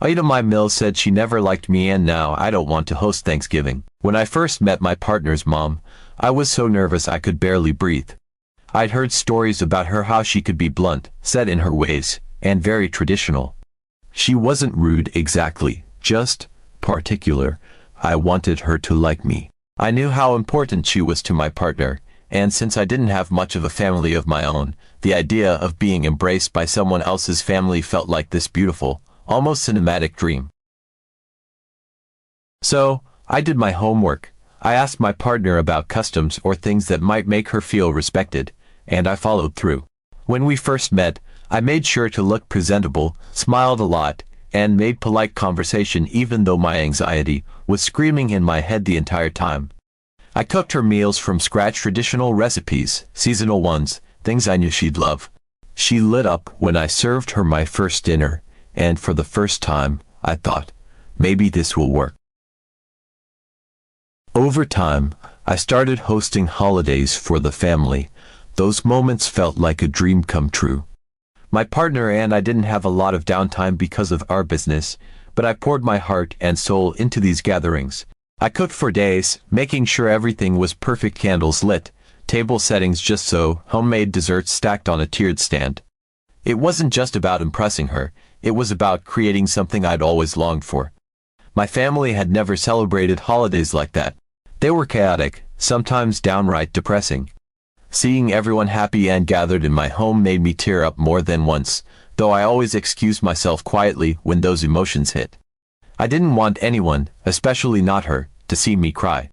AITA my mill said she never liked me and now I don't want to host Thanksgiving. When I first met my partner's mom, I was so nervous I could barely breathe. I'd heard stories about her how she could be blunt, set in her ways, and very traditional. She wasn't rude exactly, just particular. I wanted her to like me. I knew how important she was to my partner, and since I didn't have much of a family of my own, the idea of being embraced by someone else's family felt like this beautiful, almost cinematic dream. So, I did my homework. I asked my partner about customs or things that might make her feel respected, and I followed through. When we first met, I made sure to look presentable, smiled a lot, and made polite conversation even though my anxiety was screaming in my head the entire time. I cooked her meals from scratch, traditional recipes, seasonal ones, things I knew she'd love. She lit up when I served her my first dinner, and for the first time, I thought, maybe this will work. Over time, I started hosting holidays for the family. Those moments felt like a dream come true. My partner and I didn't have a lot of downtime because of our business, but I poured my heart and soul into these gatherings. I cooked for days, making sure everything was perfect, candles lit, table settings just so, homemade desserts stacked on a tiered stand. It wasn't just about impressing her, it was about creating something I'd always longed for. My family had never celebrated holidays like that. They were chaotic, sometimes downright depressing. Seeing everyone happy and gathered in my home made me tear up more than once, though I always excused myself quietly when those emotions hit. I didn't want anyone, especially not her, to see me cry.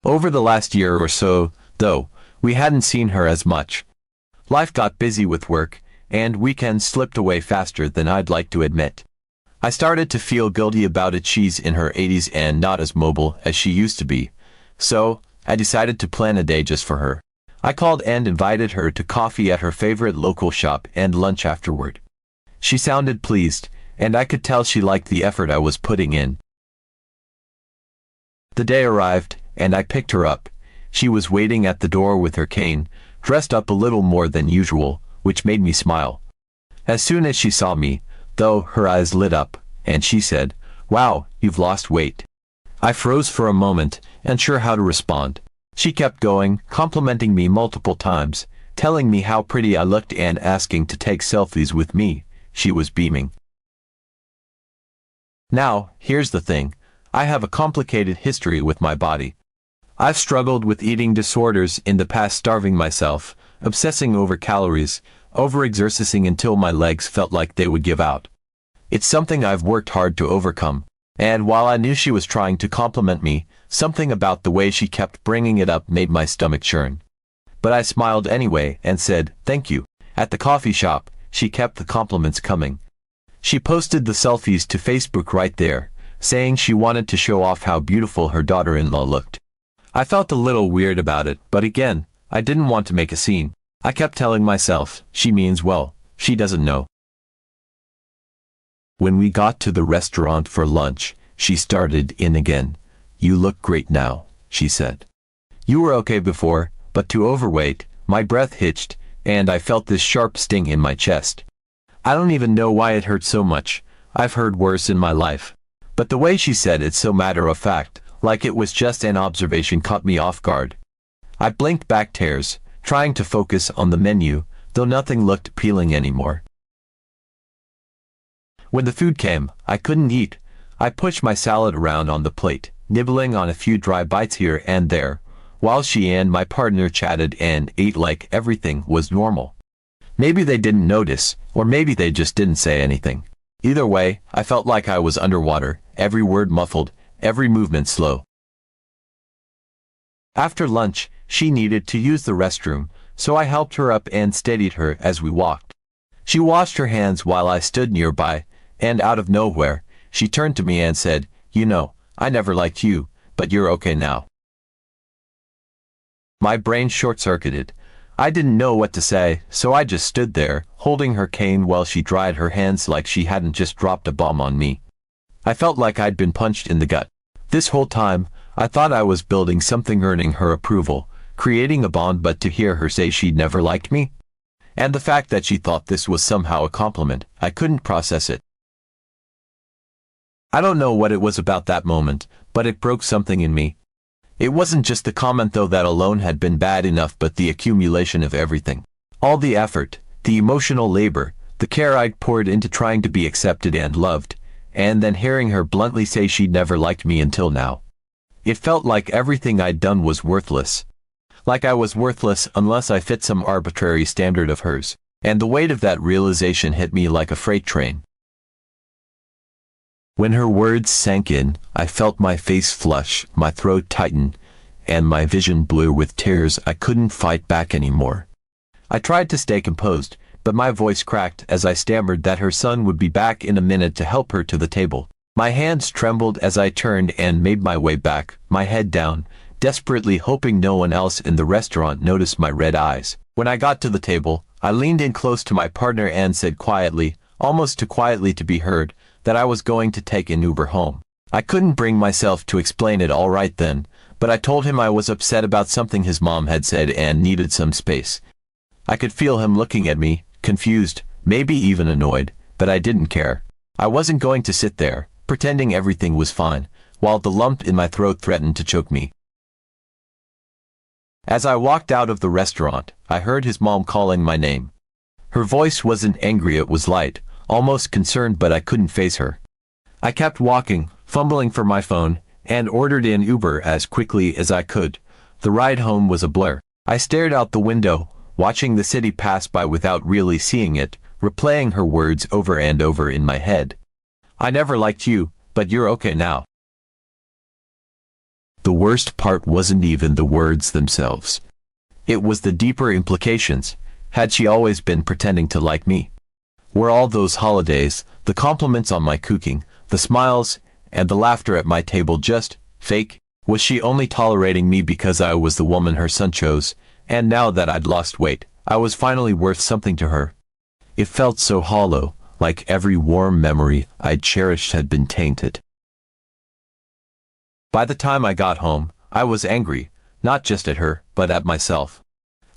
Over the last year or so, though, we hadn't seen her as much. Life got busy with work, and weekends slipped away faster than I'd like to admit. I started to feel guilty about it. She's in her 80s and not as mobile as she used to be. So, I decided to plan a day just for her. I called and invited her to coffee at her favorite local shop and lunch afterward. She sounded pleased, and I could tell she liked the effort I was putting in. The day arrived, and I picked her up. She was waiting at the door with her cane, dressed up a little more than usual, which made me smile. As soon as she saw me, though, her eyes lit up, and she said, "Wow, you've lost weight." I froze for a moment, unsure how to respond. She kept going, complimenting me multiple times, telling me how pretty I looked and asking to take selfies with me. She was beaming. Now, here's the thing. I have a complicated history with my body. I've struggled with eating disorders in the past, starving myself, obsessing over calories, overexercising until my legs felt like they would give out. It's something I've worked hard to overcome. And while I knew she was trying to compliment me, something about the way she kept bringing it up made my stomach churn. But I smiled anyway and said, "Thank you." At the coffee shop, she kept the compliments coming. She posted the selfies to Facebook right there, saying she wanted to show off how beautiful her daughter-in-law looked. I felt a little weird about it, but again, I didn't want to make a scene. I kept telling myself, she means well, she doesn't know. When we got to the restaurant for lunch, she started in again. "You look great now," she said. "You were okay before, but too overweight." My breath hitched, and I felt this sharp sting in my chest. I don't even know why it hurt so much. I've heard worse in my life. But the way she said it so matter of fact, like it was just an observation, caught me off guard. I blinked back tears, trying to focus on the menu, though nothing looked appealing anymore. When the food came, I couldn't eat. I pushed my salad around on the plate, nibbling on a few dry bites here and there, while she and my partner chatted and ate like everything was normal. Maybe they didn't notice, or maybe they just didn't say anything. Either way, I felt like I was underwater, every word muffled, every movement slow. After lunch, she needed to use the restroom, so I helped her up and steadied her as we walked. She washed her hands while I stood nearby, and out of nowhere, she turned to me and said, "You know, I never liked you, but you're okay now." My brain short-circuited. I didn't know what to say, so I just stood there, holding her cane while she dried her hands like she hadn't just dropped a bomb on me. I felt like I'd been punched in the gut. This whole time, I thought I was building something, earning her approval, creating a bond, but to hear her say she'd never liked me? And the fact that she thought this was somehow a compliment, I couldn't process it. I don't know what it was about that moment, but it broke something in me. It wasn't just the comment though that alone had been bad enough, but the accumulation of everything. All the effort, the emotional labor, the care I'd poured into trying to be accepted and loved, and then hearing her bluntly say she'd never liked me until now. It felt like everything I'd done was worthless. Like I was worthless unless I fit some arbitrary standard of hers. And the weight of that realization hit me like a freight train. When her words sank in, I felt my face flush, my throat tighten, and my vision blur with tears I couldn't fight back anymore. I tried to stay composed, but my voice cracked as I stammered that her son would be back in a minute to help her to the table. My hands trembled as I turned and made my way back, my head down, desperately hoping no one else in the restaurant noticed my red eyes. When I got to the table, I leaned in close to my partner and said quietly, almost too quietly to be heard, that I was going to take an Uber home. I couldn't bring myself to explain it all right then, but I told him I was upset about something his mom had said and needed some space. I could feel him looking at me, confused, maybe even annoyed, but I didn't care. I wasn't going to sit there, pretending everything was fine, while the lump in my throat threatened to choke me. As I walked out of the restaurant, I heard his mom calling my name. Her voice wasn't angry, it was light, almost concerned, but I couldn't face her. I kept walking, fumbling for my phone, and ordered an Uber as quickly as I could. The ride home was a blur. I stared out the window, watching the city pass by without really seeing it, replaying her words over and over in my head. I never liked you, but you're okay now. The worst part wasn't even the words themselves. It was the deeper implications. Had she always been pretending to like me? Were all those holidays, the compliments on my cooking, the smiles, and the laughter at my table just fake? Was she only tolerating me because I was the woman her son chose, and now that I'd lost weight, I was finally worth something to her? It felt so hollow, like every warm memory I'd cherished had been tainted. By the time I got home, I was angry, not just at her, but at myself.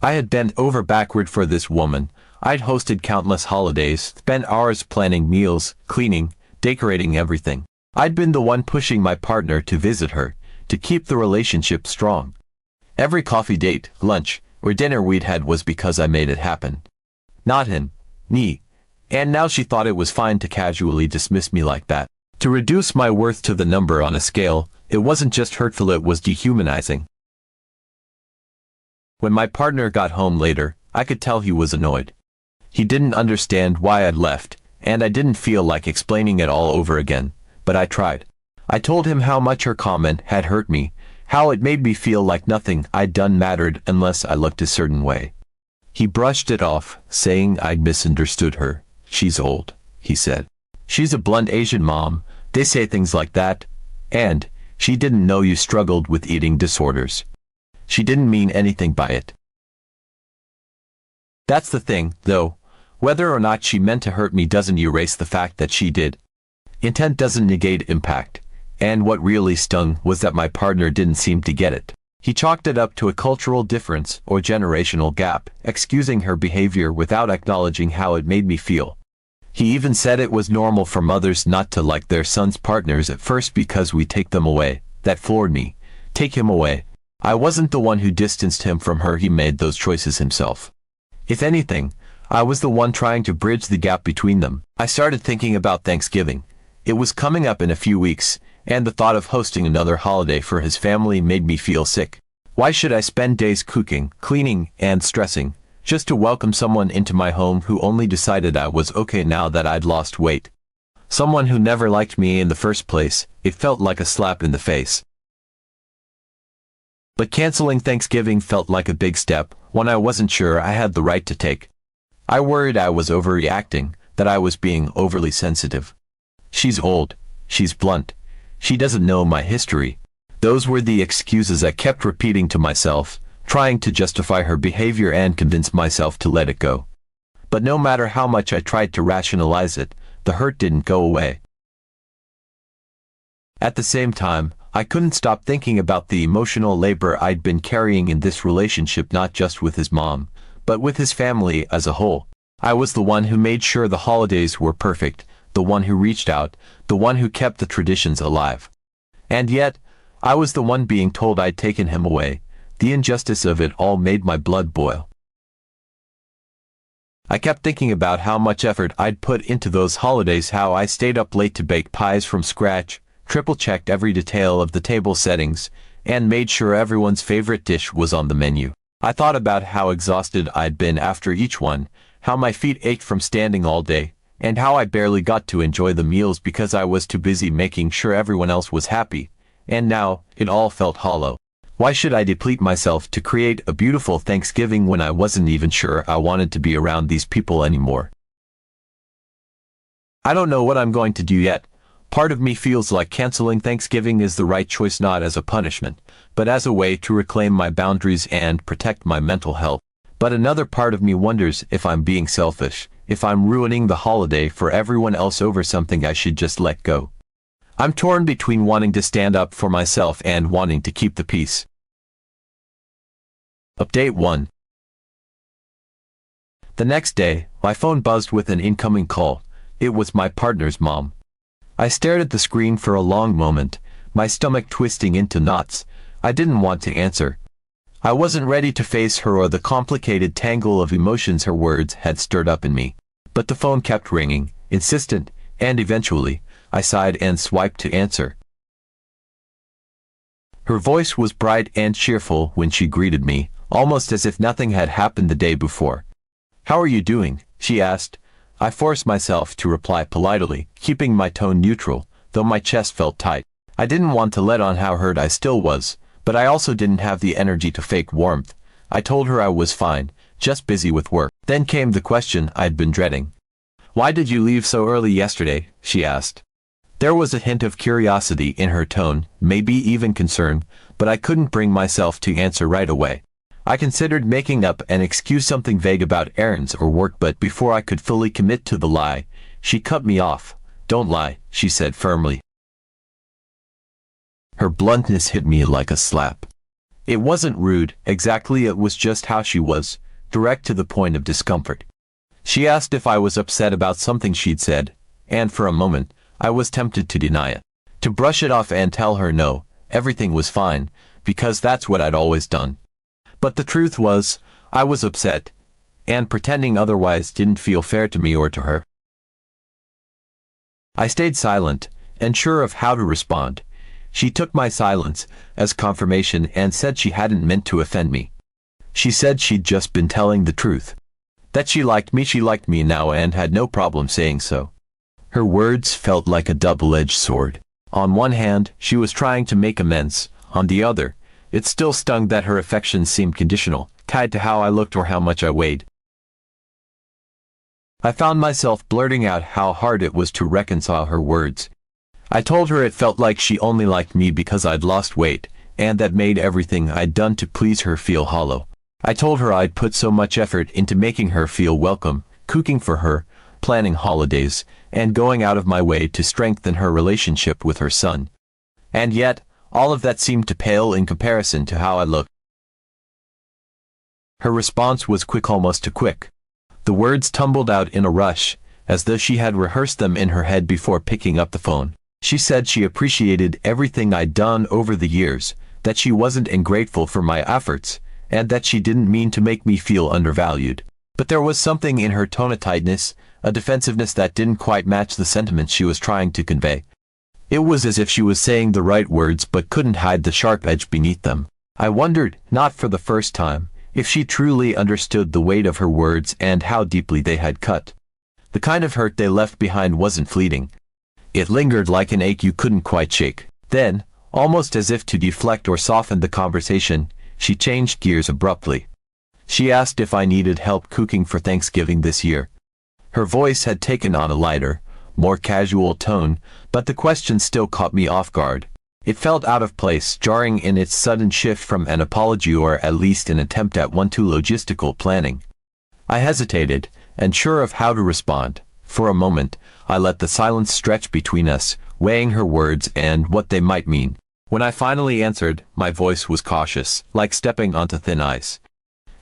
I had bent over backward for this woman. I'd hosted countless holidays, spent hours planning meals, cleaning, decorating everything. I'd been the one pushing my partner to visit her, to keep the relationship strong. Every coffee date, lunch, or dinner we'd had was because I made it happen. Not him, me. And now she thought it was fine to casually dismiss me like that. To reduce my worth to the number on a scale, it wasn't just hurtful, it was dehumanizing. When my partner got home later, I could tell he was annoyed. He didn't understand why I'd left, and I didn't feel like explaining it all over again, but I tried. I told him how much her comment had hurt me, how it made me feel like nothing I'd done mattered unless I looked a certain way. He brushed it off, saying I'd misunderstood her. She's old, he said. She's a blunt Asian mom, they say things like that, and she didn't know you struggled with eating disorders. She didn't mean anything by it. That's the thing, though. Whether or not she meant to hurt me doesn't erase the fact that she did. Intent doesn't negate impact. And what really stung was that my partner didn't seem to get it. He chalked it up to a cultural difference or generational gap, excusing her behavior without acknowledging how it made me feel. He even said it was normal for mothers not to like their sons' partners at first because we take them away. That floored me. Take him away. I wasn't the one who distanced him from her, he made those choices himself. If anything, I was the one trying to bridge the gap between them. I started thinking about Thanksgiving. It was coming up in a few weeks, and the thought of hosting another holiday for his family made me feel sick. Why should I spend days cooking, cleaning, and stressing, just to welcome someone into my home who only decided I was okay now that I'd lost weight? Someone who never liked me in the first place. It felt like a slap in the face. But canceling Thanksgiving felt like a big step, one I wasn't sure I had the right to take. I worried I was overreacting, that I was being overly sensitive. She's old. She's blunt. She doesn't know my history. Those were the excuses I kept repeating to myself, trying to justify her behavior and convince myself to let it go. But no matter how much I tried to rationalize it, the hurt didn't go away. At the same time, I couldn't stop thinking about the emotional labor I'd been carrying in this relationship, not just with his mom, but with his family as a whole. I was the one who made sure the holidays were perfect, the one who reached out, the one who kept the traditions alive. And yet, I was the one being told I'd taken him away. The injustice of it all made my blood boil. I kept thinking about how much effort I'd put into those holidays, how I stayed up late to bake pies from scratch, triple-checked every detail of the table settings, and made sure everyone's favorite dish was on the menu. I thought about how exhausted I'd been after each one, how my feet ached from standing all day, and how I barely got to enjoy the meals because I was too busy making sure everyone else was happy. And now, it all felt hollow. Why should I deplete myself to create a beautiful Thanksgiving when I wasn't even sure I wanted to be around these people anymore? I don't know what I'm going to do yet. Part of me feels like canceling Thanksgiving is the right choice, not as a punishment, but as a way to reclaim my boundaries and protect my mental health. But another part of me wonders if I'm being selfish, if I'm ruining the holiday for everyone else over something I should just let go. I'm torn between wanting to stand up for myself and wanting to keep the peace. Update 1. The next day, my phone buzzed with an incoming call. It was my partner's mom. I stared at the screen for a long moment, my stomach twisting into knots. I didn't want to answer. I wasn't ready to face her or the complicated tangle of emotions her words had stirred up in me. But the phone kept ringing, insistent, and eventually, I sighed and swiped to answer. Her voice was bright and cheerful when she greeted me, almost as if nothing had happened the day before. "How are you doing?" she asked. I forced myself to reply politely, keeping my tone neutral, though my chest felt tight. I didn't want to let on how hurt I still was, but I also didn't have the energy to fake warmth. I told her I was fine, just busy with work. Then came the question I'd been dreading. "Why did you leave so early yesterday?" she asked. There was a hint of curiosity in her tone, maybe even concern, but I couldn't bring myself to answer right away. I considered making up an excuse, something vague about errands or work, but before I could fully commit to the lie, she cut me off. "Don't lie," she said firmly. Her bluntness hit me like a slap. It wasn't rude, exactly, it was just how she was, direct to the point of discomfort. She asked if I was upset about something she'd said, and for a moment, I was tempted to deny it, to brush it off and tell her no, everything was fine, because that's what I'd always done. But the truth was, I was upset, and pretending otherwise didn't feel fair to me or to her. I stayed silent, unsure of how to respond. She took my silence as confirmation and said she hadn't meant to offend me. She said she'd just been telling the truth. That she liked me now and had no problem saying so. Her words felt like a double-edged sword. On one hand, she was trying to make amends. On the other, it still stung that her affection seemed conditional, tied to how I looked or how much I weighed. I found myself blurting out how hard it was to reconcile her words. I told her it felt like she only liked me because I'd lost weight, and that made everything I'd done to please her feel hollow. I told her I'd put so much effort into making her feel welcome, cooking for her, planning holidays, and going out of my way to strengthen her relationship with her son. And yet, all of that seemed to pale in comparison to how I looked. Her response was quick, almost too quick. The words tumbled out in a rush, as though she had rehearsed them in her head before picking up the phone. She said she appreciated everything I'd done over the years, that she wasn't ungrateful for my efforts, and that she didn't mean to make me feel undervalued. But there was something in her tone, a tightness, a defensiveness that didn't quite match the sentiments she was trying to convey. It was as if she was saying the right words but couldn't hide the sharp edge beneath them. I wondered, not for the first time, if she truly understood the weight of her words and how deeply they had cut. The kind of hurt they left behind wasn't fleeting. It lingered like an ache you couldn't quite shake. Then, almost as if to deflect or soften the conversation, she changed gears abruptly. She asked if I needed help cooking for Thanksgiving this year. Her voice had taken on a lighter, more casual tone, but the question still caught me off guard. It felt out of place, jarring in its sudden shift from an apology or at least an attempt at one-two logistical planning. I hesitated, unsure of how to respond. For a moment, I let the silence stretch between us, weighing her words and what they might mean. When I finally answered, my voice was cautious, like stepping onto thin ice.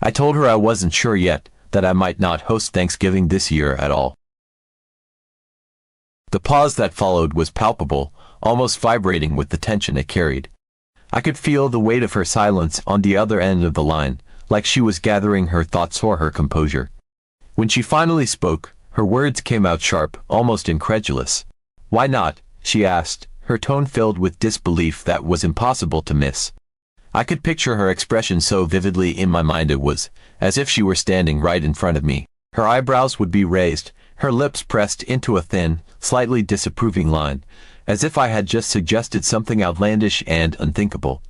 I told her I wasn't sure yet, that I might not host Thanksgiving this year at all. The pause that followed was palpable, almost vibrating with the tension it carried. I could feel the weight of her silence on the other end of the line, like she was gathering her thoughts or her composure. When she finally spoke, her words came out sharp, almost incredulous. "Why not?" she asked, her tone filled with disbelief that was impossible to miss. I could picture her expression so vividly in my mind. It was as if she were standing right in front of me. Her eyebrows would be raised, her lips pressed into a thin, slightly disapproving line, as if I had just suggested something outlandish and unthinkable.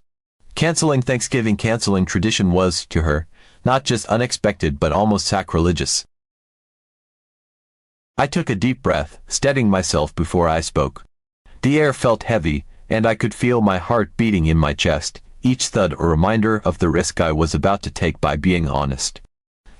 Canceling Thanksgiving, canceling tradition was, to her, not just unexpected but almost sacrilegious. I took a deep breath, steadying myself before I spoke. The air felt heavy, and I could feel my heart beating in my chest, each thud a reminder of the risk I was about to take by being honest.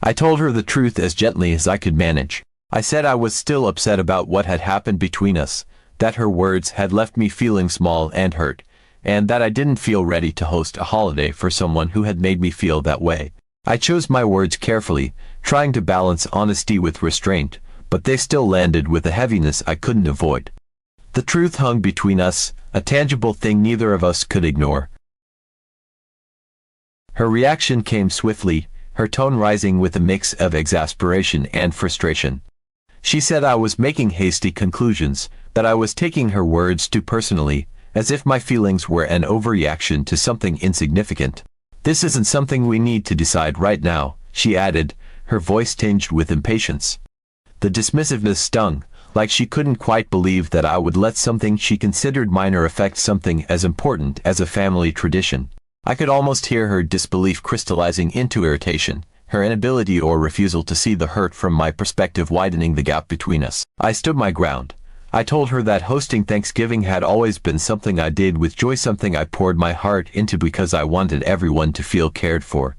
I told her the truth as gently as I could manage. I said I was still upset about what had happened between us, that her words had left me feeling small and hurt, and that I didn't feel ready to host a holiday for someone who had made me feel that way. I chose my words carefully, trying to balance honesty with restraint, but they still landed with a heaviness I couldn't avoid. The truth hung between us, a tangible thing neither of us could ignore. Her reaction came swiftly, her tone rising with a mix of exasperation and frustration. She said I was making hasty conclusions, that I was taking her words too personally, as if my feelings were an overreaction to something insignificant. "This isn't something we need to decide right now," she added, her voice tinged with impatience. The dismissiveness stung, like she couldn't quite believe that I would let something she considered minor affect something as important as a family tradition. I could almost hear her disbelief crystallizing into irritation, her inability or refusal to see the hurt from my perspective widening the gap between us. I stood my ground. I told her that hosting Thanksgiving had always been something I did with joy, something I poured my heart into because I wanted everyone to feel cared for.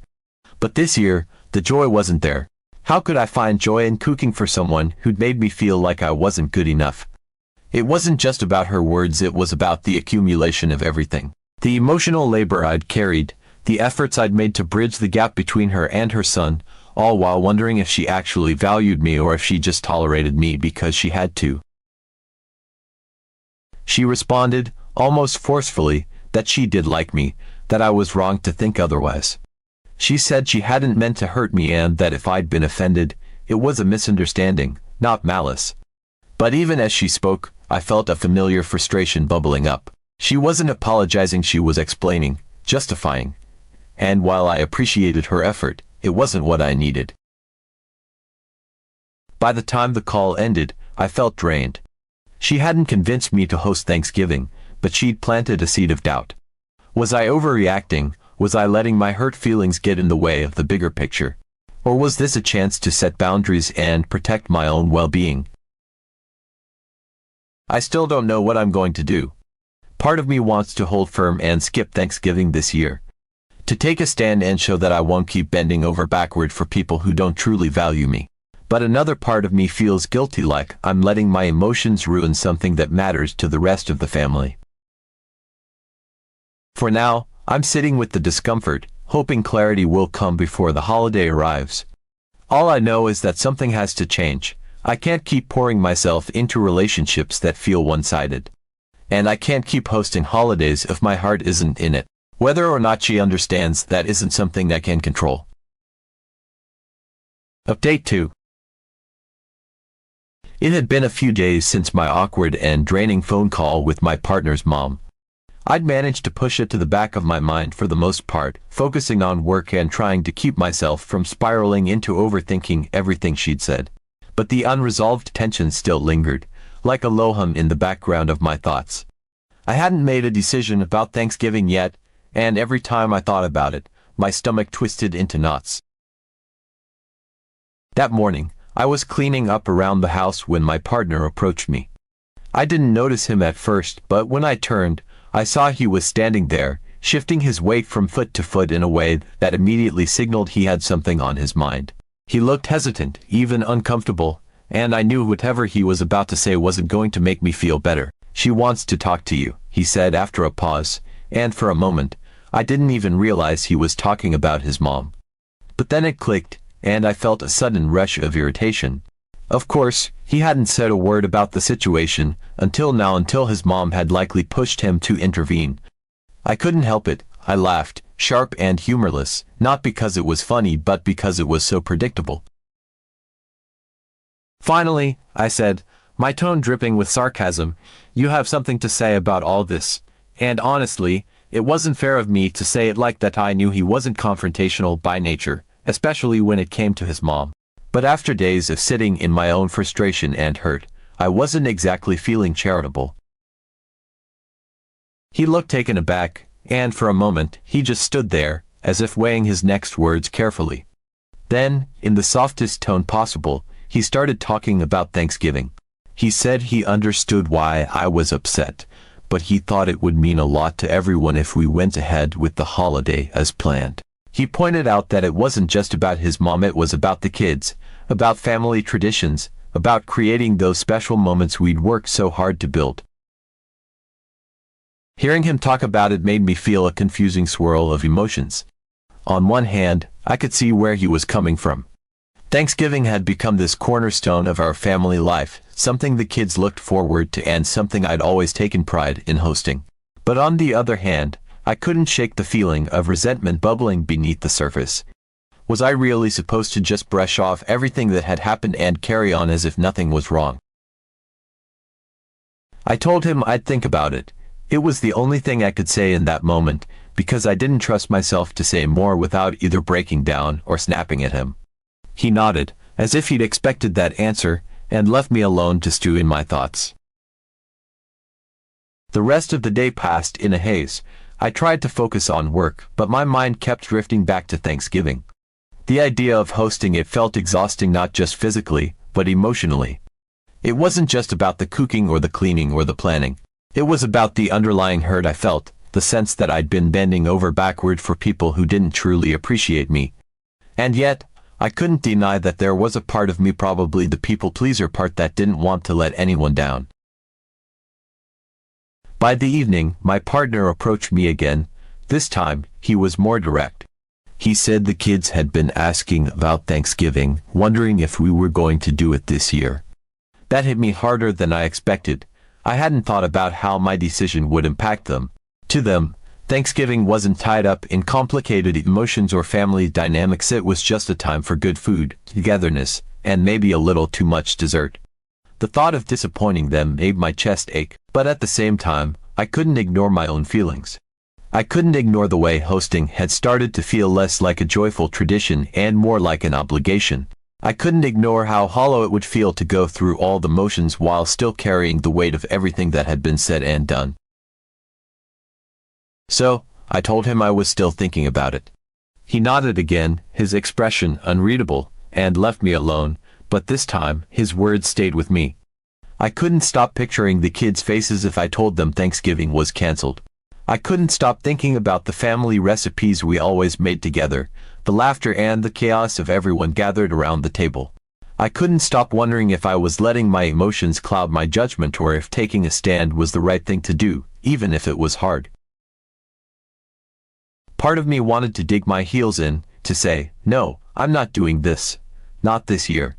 But this year, the joy wasn't there. How could I find joy in cooking for someone who'd made me feel like I wasn't good enough? It wasn't just about her words, it was about the accumulation of everything. The emotional labor I'd carried, the efforts I'd made to bridge the gap between her and her son, all while wondering if she actually valued me or if she just tolerated me because she had to. She responded, almost forcefully, that she did like me, that I was wrong to think otherwise. She said she hadn't meant to hurt me and that if I'd been offended, it was a misunderstanding, not malice. But even as she spoke, I felt a familiar frustration bubbling up. She wasn't apologizing, she was explaining, justifying. And while I appreciated her effort, it wasn't what I needed. By the time the call ended, I felt drained. She hadn't convinced me to host Thanksgiving, but she'd planted a seed of doubt. Was I overreacting? Was I letting my hurt feelings get in the way of the bigger picture? Or was this a chance to set boundaries and protect my own well-being? I still don't know what I'm going to do. Part of me wants to hold firm and skip Thanksgiving this year. To take a stand and show that I won't keep bending over backward for people who don't truly value me. But another part of me feels guilty, like I'm letting my emotions ruin something that matters to the rest of the family. For now, I'm sitting with the discomfort, hoping clarity will come before the holiday arrives. All I know is that something has to change. I can't keep pouring myself into relationships that feel one-sided. And I can't keep hosting holidays if my heart isn't in it. Whether or not she understands, that isn't something I can control. Update 2. It had been a few days since my awkward and draining phone call with my partner's mom. I'd managed to push it to the back of my mind for the most part, focusing on work and trying to keep myself from spiraling into overthinking everything she'd said. But the unresolved tension still lingered, like a low hum in the background of my thoughts. I hadn't made a decision about Thanksgiving yet, and every time I thought about it, my stomach twisted into knots. That morning, I was cleaning up around the house when my partner approached me. I didn't notice him at first, but when I turned, I saw he was standing there, shifting his weight from foot to foot in a way that immediately signaled he had something on his mind. He looked hesitant, even uncomfortable, and I knew whatever he was about to say wasn't going to make me feel better. "She wants to talk to you," he said after a pause, and for a moment, I didn't even realize he was talking about his mom. But then it clicked, and I felt a sudden rush of irritation. Of course, he hadn't said a word about the situation until now, until his mom had likely pushed him to intervene. I couldn't help it. I laughed, sharp and humorless, not because it was funny but because it was so predictable. Finally, I said, my tone dripping with sarcasm, "You have something to say about all this." And honestly, it wasn't fair of me to say it like that. I knew he wasn't confrontational by nature, especially when it came to his mom. But after days of sitting in my own frustration and hurt, I wasn't exactly feeling charitable. He looked taken aback, and for a moment, he just stood there, as if weighing his next words carefully. Then, in the softest tone possible, he started talking about Thanksgiving. He said he understood why I was upset, but he thought it would mean a lot to everyone if we went ahead with the holiday as planned. He pointed out that it wasn't just about his mom, it was about the kids, about family traditions, about creating those special moments we'd worked so hard to build. Hearing him talk about it made me feel a confusing swirl of emotions. On one hand, I could see where he was coming from. Thanksgiving had become this cornerstone of our family life, something the kids looked forward to and something I'd always taken pride in hosting. But on the other hand, I couldn't shake the feeling of resentment bubbling beneath the surface. Was I really supposed to just brush off everything that had happened and carry on as if nothing was wrong? I told him I'd think about it. It was the only thing I could say in that moment, because I didn't trust myself to say more without either breaking down or snapping at him. He nodded, as if he'd expected that answer, and left me alone to stew in my thoughts. The rest of the day passed in a haze. I tried to focus on work, but my mind kept drifting back to Thanksgiving. The idea of hosting it felt exhausting, not just physically, but emotionally. It wasn't just about the cooking or the cleaning or the planning. It was about the underlying hurt I felt, the sense that I'd been bending over backward for people who didn't truly appreciate me. And yet, I couldn't deny that there was a part of me, probably the people-pleaser part, that didn't want to let anyone down. By the evening, my partner approached me again. This time, he was more direct. He said the kids had been asking about Thanksgiving, wondering if we were going to do it this year. That hit me harder than I expected. I hadn't thought about how my decision would impact them. To them, Thanksgiving wasn't tied up in complicated emotions or family dynamics. It was just a time for good food, togetherness, and maybe a little too much dessert. The thought of disappointing them made my chest ache, but at the same time, I couldn't ignore my own feelings. I couldn't ignore the way hosting had started to feel less like a joyful tradition and more like an obligation. I couldn't ignore how hollow it would feel to go through all the motions while still carrying the weight of everything that had been said and done. So, I told him I was still thinking about it. He nodded again, his expression unreadable, and left me alone, but this time, his words stayed with me. I couldn't stop picturing the kids' faces if I told them Thanksgiving was canceled. I couldn't stop thinking about the family recipes we always made together, the laughter and the chaos of everyone gathered around the table. I couldn't stop wondering if I was letting my emotions cloud my judgment or if taking a stand was the right thing to do, even if it was hard. Part of me wanted to dig my heels in, to say, no, I'm not doing this. Not this year.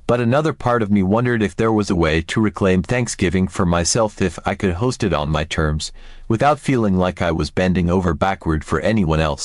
But another part of me wondered if there was a way to reclaim Thanksgiving for myself, if I could host it on my terms, without feeling like I was bending over backward for anyone else.